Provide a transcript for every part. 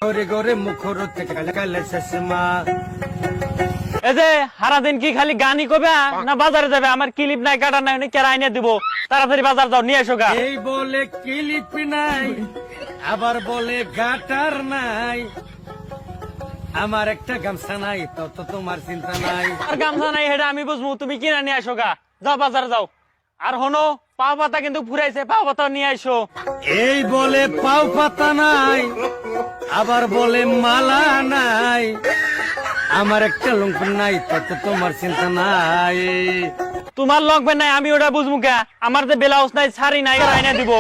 ঘরে ঘরে মুখরতে কালে কালে চশমা। এই যে সারাদিন কি খালি গানই কবে না বাজারে যাবে? আমার ক্লিপ নাই, কাটা নাই, উনি কেরা আইনে দিব। তাড়াতাড়ি বাজার যাও, নিয়ে এসো গা। এই বলে ক্লিপ নাই, আবার বলে গাটার নাই। আমার একটা গামছা নাই, তত তোমার চিন্তা নাই। আর গামছা নাই হেটা আমি বুঝবো, তুমি কিনা নিয়ে আসো গা। যাও বাজারে যাও। আর হনো, পাও পাতা কিন্তু ফুরাইছে, পাও পাতা নিয়ে আইসো। এই বলে পাও পাতা নাই, আবার বলে মালা নাই। আমার একটা লুঙ্গি নাই, তত তোমার চিন্তা নাই। তোমার লগবে নাই, আমি ওটা বুঝবো কে? আমার যে ব্লাউজ নাই, শাড়ি নাই, আইনা দিব।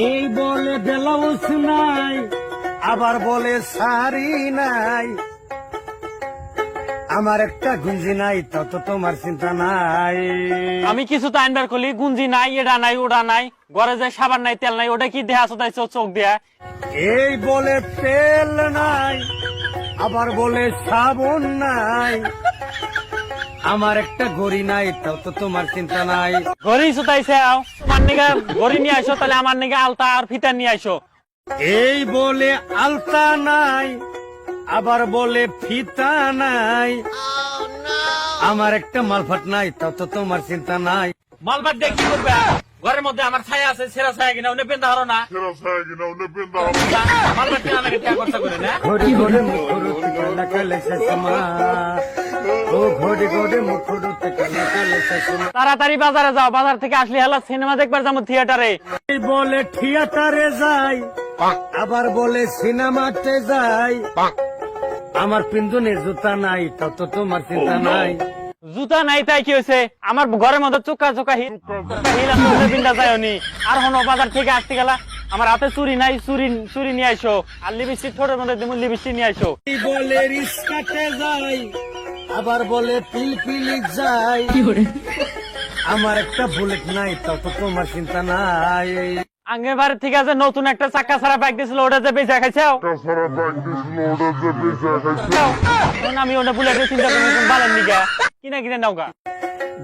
এই বলে ব্লাউজ নাই, আবার বলে শাড়ি নাই। আমার একটা গুঞ্জি নাই, তত তোমার চিন্তা নাই। আমি কিছু তো আনবার করলি, গুঞ্জি নাই, এটা নাই, ওটা নাই, ঘরে যে সাবান নাই, তেল নাই, ওটা কি দেহা চোদাইছো চোখ দিয়া? এই বলে তেল নাই, আবার বলে সাবন নাই। আমার একটা ঘড়ি নাই, তত তোমার চিন্তা নাই। ঘড়ি চোদাইছে, তোমার নিগা ঘড়ি নিয়ে আইসো, তাহলে আমার নিগা আলতা আর ফিতা নিয়ে আইসো। এই বলে আলতা নাই, আবার বলে ফিতা নাই। আমার একটা মালফাট নাই, তত তোমার চিন্তা নাই। মালবাদ দিয়ে কি করবে? ঘরের মধ্যে আমার ছায়া আছে, সেরা ছায়া কিনা উনি পেন্দা হারো না। মালবাদ কিনা লাগে ত্যাগ করতে করে না। ঘড়ি ঘড়ি মুখরুতে কালা কালে চশমা। ও ঘড়ি ঘড়ি মুখরুতে কালা কালে চশমা। তাড়াতাড়ি বাজারে যাও, বাজার থেকে আসলে হেলা সিনেমা দেখবার যাবো থিয়েটারে। এই বলে থিয়েটারে যাই, আবার বলে সিনেমাতে যাই। আমার পিন্দুনের জুতা নাই, তত তোমার চিন্তা নাই। জুতা নাই তাই কি হয়েছে? আমার ঘরের মধ্যে চোখা চোখা হিল পিন্ডা যায়নি। আর হনো, বাজার থেকে আসতে গেলা, আমার হাতে চুরি নাই, চুরি নিয়ে আইসো। আর লিপস্টিক ঠোঁটের মধ্যে তুমি লিপস্টিক নিয়ে আইসো। এই বলে রিস্কাতে যাই, আবার বলে পিলপিলি যাই। আমার একটা বুলেট নাই, তত তোমার চিন্তা নাই। আগের বারের থেকে যে নতুন একটা চাক্কা ছাড়া বাইক দিয়েছিল, ওটা যে বেঁচে খাইছাও। এখন আমি ওটা বুলেটের চিন্তা করছি বালের নিগা কিনা কিনে নাও গা।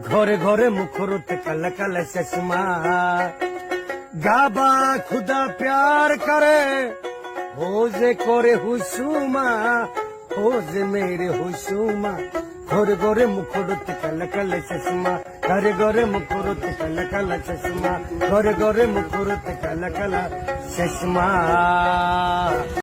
ঘরে ঘরে মুখরুতে কালা কালা চশমা। গাবা খুদা প্যার করে, हो जे करे हुसुमा, हो जे मेरे हुसुमा। घरे घरे मुखरुते काला काला चश्मा। घरे घरे मुखरुते काला काला चश्मा। घरे घरे मुखरुते काला काला चश्मा।